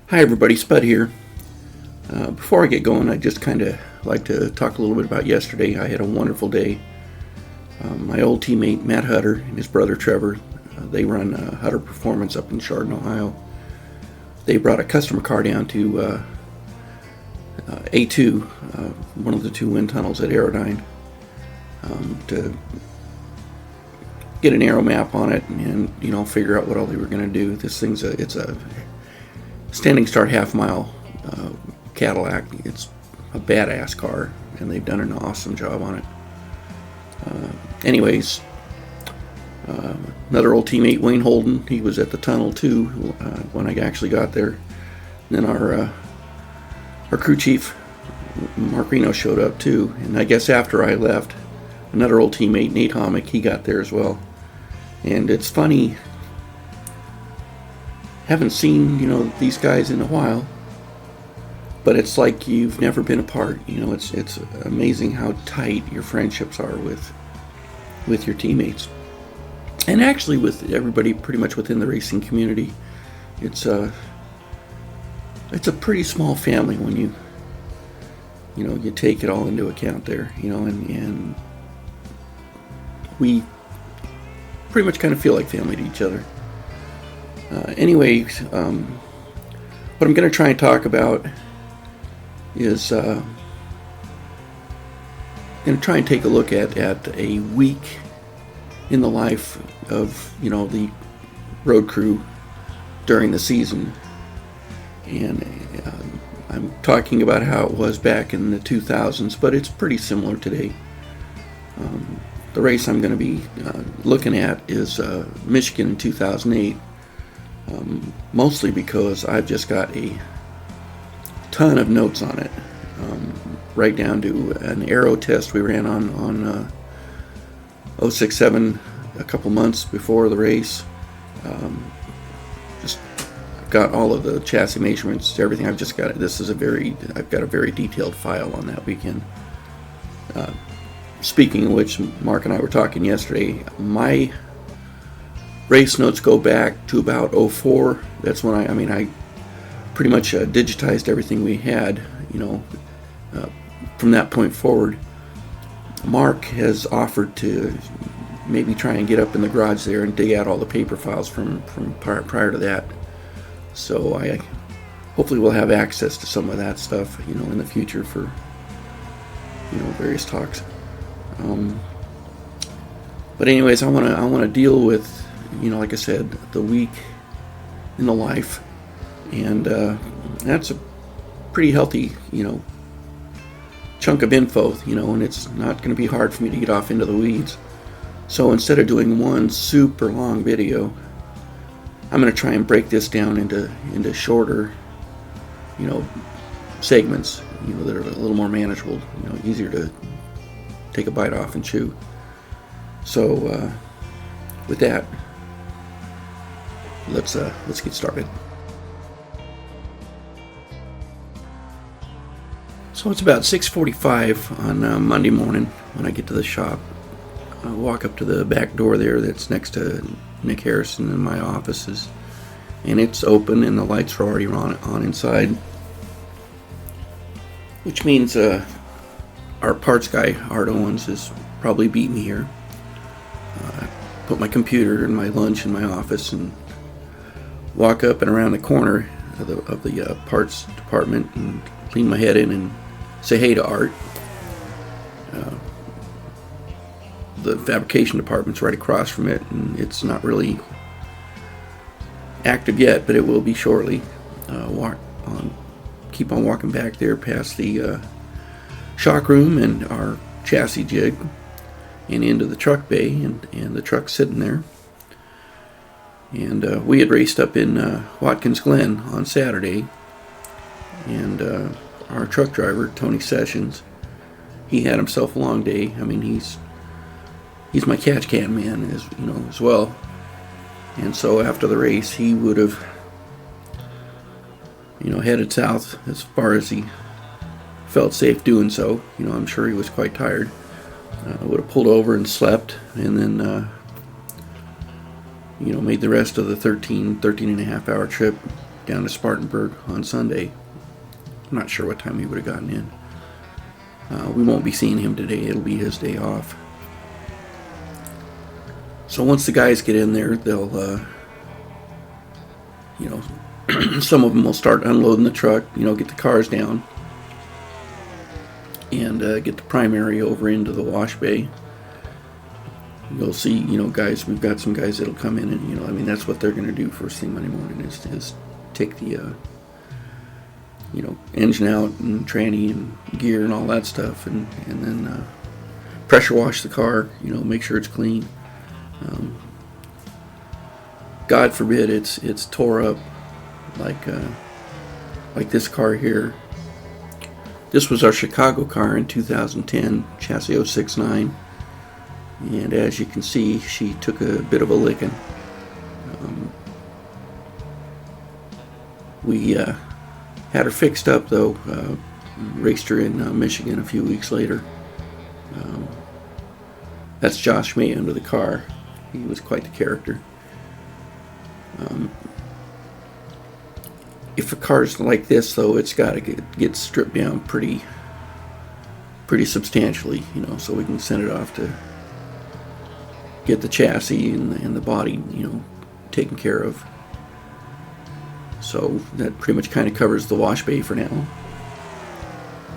Hi everybody, Spud here. Before I get going, I just kind of like to talk a little bit about yesterday. I had a wonderful day. My old teammate Matt Hutter and his brother Trevor, they run Hutter Performance up in Chardon, Ohio. They brought a customer car down to A2, one of the two wind tunnels at Aerodyne, to get an aero map on it and figure out what all they were going to do. This thing's it's a standing start half-mile Cadillac. It's a badass car, and they've done an awesome job on it. Anyways, another old teammate, Wayne Holden, he was at the tunnel too when I actually got there. And then our crew chief, Mark Reno, showed up too. And I guess after I left, another old teammate, Nate Homick, he got there as well. And it's funny, haven't seen these guys in a while, but it's like you've never been apart. It's amazing how tight your friendships are with your teammates, and actually with everybody pretty much within the racing community. It's a pretty small family when you take it all into account there. And we pretty much kind of feel like family to each other. Anyways, what I'm going to try and talk about is going to try and take a look at a week in the life of the road crew during the season. And I'm talking about how it was back in the 2000s, but it's pretty similar today. The race I'm going to be looking at is Michigan in 2008. Mostly because I've just got a ton of notes on it, right down to an aero test we ran on 067 a couple months before the race. Just got all of the chassis measurements, everything. I've got a very detailed file on that weekend. Speaking of which, Mark and I were talking yesterday. My race notes go back to about 04. That's when I pretty much digitized everything we had, from that point forward. Mark has offered to maybe try and get up in the garage there and dig out all the paper files from prior to that. So I hopefully will have access to some of that stuff, in the future for, various talks. But anyways, I want to deal with, like I said, the week in the life, and that's a pretty healthy, chunk of info, and it's not going to be hard for me to get off into the weeds. So instead of doing one super long video, I'm going to try and break this down into shorter, segments, that are a little more manageable, easier to take a bite off and chew. So with that, let's get started. So it's about 6:45 on Monday morning when I get to the shop. I walk up to the back door there that's next to Nick Harrison and my offices, and it's open and the lights are already on inside, which means our parts guy, Art Owens, has probably beat me here. Put my computer and my lunch in my office and walk up and around the corner of the parts department and lean my head in and say hey to Art. The fabrication department's right across from it, and it's not really active yet, but it will be shortly. Keep on walking back there past the shock room and our chassis jig and into the truck bay, and the truck's sitting there. And we had raced up in Watkins Glen on Saturday, and our truck driver, Tony Sessions, he had himself a long day. He's my catch can man as well. And so after the race, he would have headed south as far as he felt safe doing so. I'm sure he was quite tired. Would have pulled over and slept, and then made the rest of the 13 and a half hour trip down to Spartanburg on Sunday. I'm not sure what time he would have gotten in. We won't be seeing him today. It'll be his day off. So once the guys get in there, they'll, some of them will start unloading the truck, get the cars down, and get the primary over into the wash bay. You'll see, guys, we've got some guys that'll come in and, that's what they're going to do first thing Monday morning is take the, engine out and tranny and gear and all that stuff, and then pressure wash the car, make sure it's clean. God forbid it's tore up like this car here. This was our Chicago car in 2010, chassis 069. And as you can see, she took a bit of a licking. We had her fixed up though, raced her in Michigan a few weeks later. That's Josh May under the car. He was quite the character. If a car's like this though, it's got to get stripped down pretty substantially, so we can send it off to get the chassis and the body, taken care of. So that pretty much kind of covers the wash bay for now.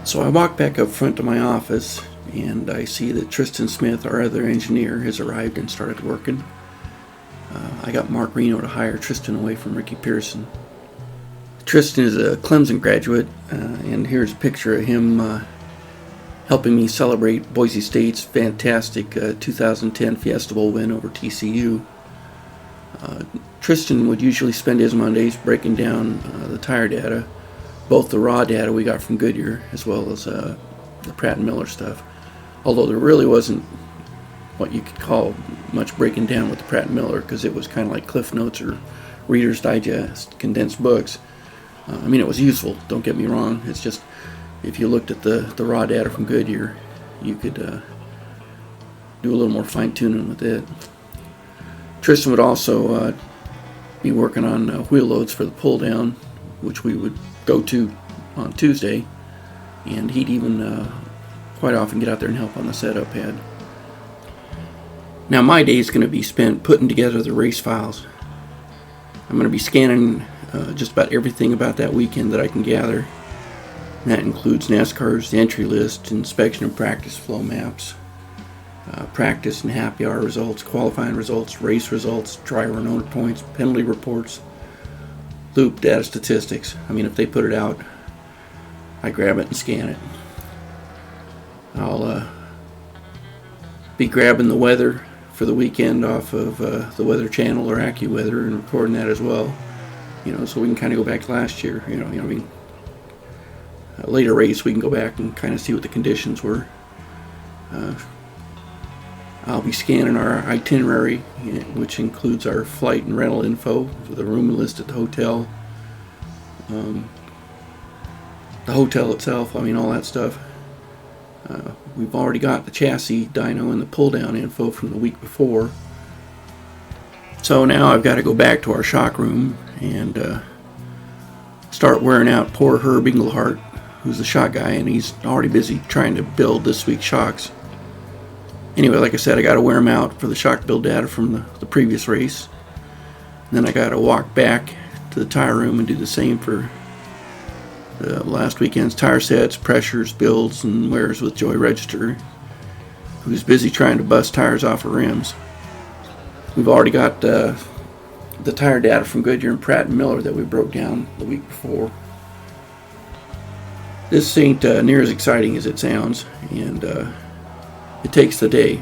So I walk back up front to my office and I see that Tristan Smith, our other engineer, has arrived and started working. I got Mark Reno to hire Tristan away from Ricky Pearson. Tristan is a Clemson graduate, and here's a picture of him helping me celebrate Boise State's fantastic 2010 Fiesta Bowl win over TCU. Tristan would usually spend his Mondays breaking down the tire data, both the raw data we got from Goodyear as well as the Pratt & Miller stuff, although there really wasn't what you could call much breaking down with the Pratt & Miller, because it was kind of like Cliff Notes or Reader's Digest condensed books. It was useful, don't get me wrong. It's just, if you looked at the raw data from Goodyear, you could do a little more fine-tuning with it. Tristan would also be working on wheel loads for the pull-down, which we would go to on Tuesday, and he'd even quite often get out there and help on the setup pad. Now my day is going to be spent putting together the race files. I'm going to be scanning just about everything about that weekend that I can gather. And that includes NASCAR's entry list, inspection and practice flow maps, practice and happy hour results, qualifying results, race results, driver and owner points, penalty reports, loop data statistics. If they put it out, I grab it and scan it. I'll be grabbing the weather for the weekend off of the Weather Channel or AccuWeather and recording that as well. So we can kind of go back to last year. A later race we can go back and kind of see what the conditions were. I'll be scanning our itinerary, which includes our flight and rental info, the room list at the hotel, the hotel itself, all that stuff. We've already got the chassis, dyno, and the pull-down info from the week before. So now I've got to go back to our shock room and start wearing out poor Herb Englehart, who's the shock guy, and he's already busy trying to build this week's shocks. Anyway, like I said, I got to wear them out for the shock build data from the previous race. And then I got to walk back to the tire room and do the same for last weekend's tire sets, pressures, builds, and wears with Joey Register, who's busy trying to bust tires off of rims. We've already got the tire data from Goodyear and Pratt & Miller that we broke down the week before. This ain't near as exciting as it sounds, and it takes the day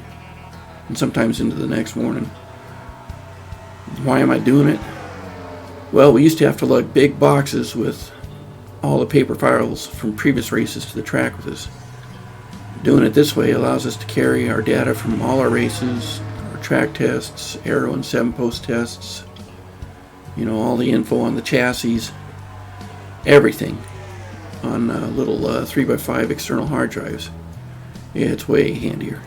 and sometimes into the next morning. Why am I doing it? Well, we used to have to lug big boxes with all the paper files from previous races to the track with us. Doing it this way allows us to carry our data from all our races, our track tests, aero and 7-post tests, all the info on the chassis, everything on little 3x5 external hard drives. Yeah, it's way handier.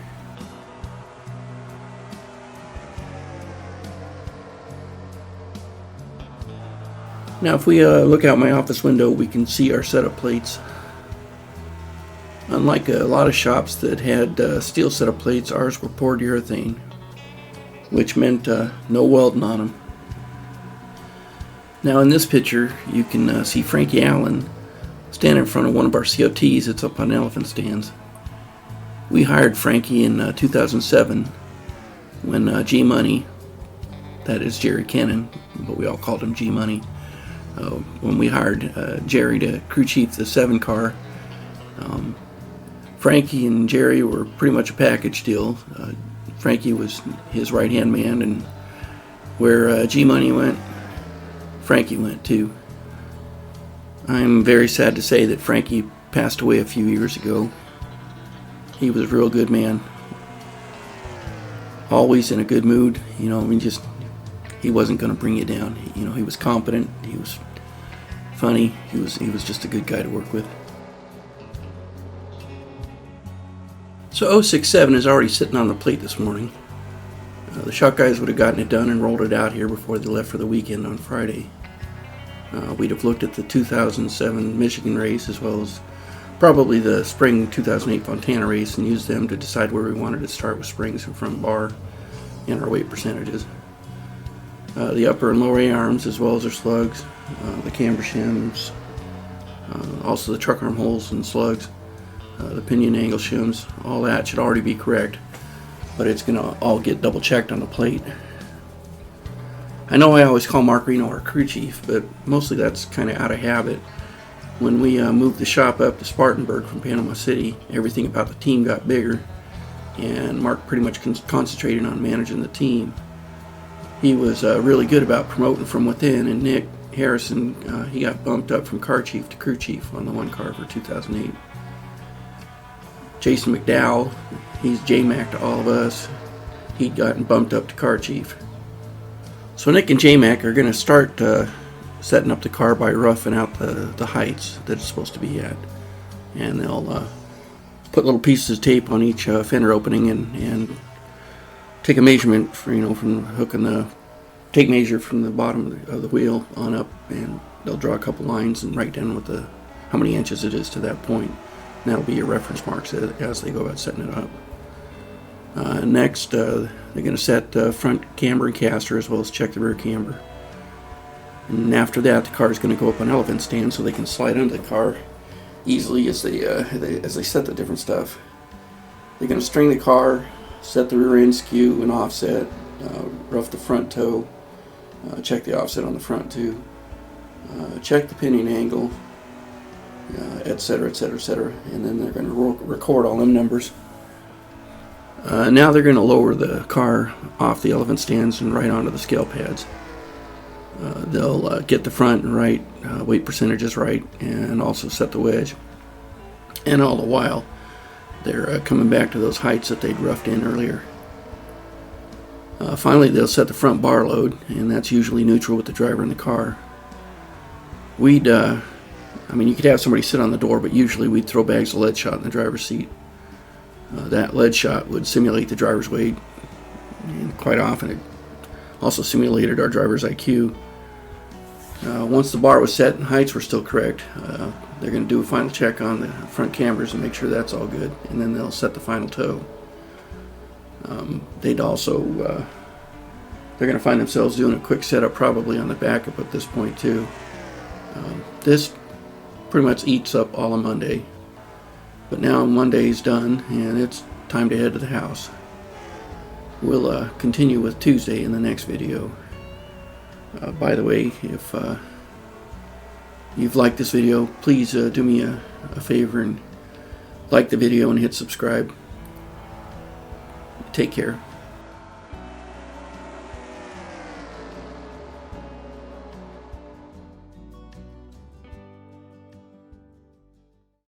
Now if we look out my office window, we can see our setup plates. Unlike a lot of shops that had steel setup plates, ours were poured urethane, which meant no welding on them. Now in this picture, you can see Frankie Allen standing in front of one of our COTs that's up on elephant stands. We hired Frankie in 2007 when G-Money, that is Jerry Cannon, but we all called him G-Money, when we hired Jerry to crew chief the 7 car. Frankie and Jerry were pretty much a package deal. Frankie was his right-hand man, and where G-Money went, Frankie went too. I'm very sad to say that Frankie passed away a few years ago. He was a real good man. Always in a good mood, you know, he wasn't going to bring you down. You know, he was competent, he was funny, he was just a good guy to work with. So 067 is already sitting on the plate this morning. The shop guys would have gotten it done and rolled it out here before they left for the weekend on Friday. We'd have looked at the 2007 Michigan race as well as probably the spring 2008 Fontana race and used them to decide where we wanted to start with springs and front bar and our weight percentages. The upper and lower A-arms as well as their slugs, the camber shims, also the truck arm holes and slugs, the pinion angle shims, all that should already be correct, but it's going to all get double checked on the plate. I know I always call Mark Reno our crew chief, but mostly that's kind of out of habit. When we moved the shop up to Spartanburg from Panama City, everything about the team got bigger, and Mark pretty much concentrated on managing the team. He was really good about promoting from within, and Nick Harrison, he got bumped up from car chief to crew chief on the 1 car for 2008. Jason McDowell, he's J-Mac to all of us. He'd gotten bumped up to car chief. So Nick and J-Mac are going to start setting up the car by roughing out the heights that it's supposed to be at. And they'll put little pieces of tape on each fender opening and take a measurement for, from hooking the tape measure from the bottom of the wheel on up, and they'll draw a couple lines and write down how many inches it is to that point. And that'll be your reference marks as they go about setting it up. Next, they're going to set the front camber and caster as well as check the rear camber. And after that, the car is going to go up on elephant stands so they can slide under the car easily as they set the different stuff. They're going to string the car, set the rear end skew and offset, rough the front toe, check the offset on the front too, check the pinion angle, etc., etc., etc. And then they're going to record all them numbers. Now they're going to lower the car off the elephant stands and right onto the scale pads. They'll get the front right, weight percentages right, and also set the wedge. And all the while, they're coming back to those heights that they'd roughed in earlier. Finally, they'll set the front bar load, and that's usually neutral with the driver in the car. You could have somebody sit on the door, but usually we'd throw bags of lead shot in the driver's seat. That lead shot would simulate the driver's weight, and quite often it also simulated our driver's IQ. Once the bar was set and heights were still correct, they're going to do a final check on the front cambers and make sure that's all good, and then they'll set the final toe. They're going to find themselves doing a quick setup probably on the backup at this point too. This pretty much eats up all of Monday. But now Monday's done, and it's time to head to the house. We'll continue with Tuesday in the next video. By the way, if you've liked this video, please do me a favor and like the video and hit subscribe. Take care.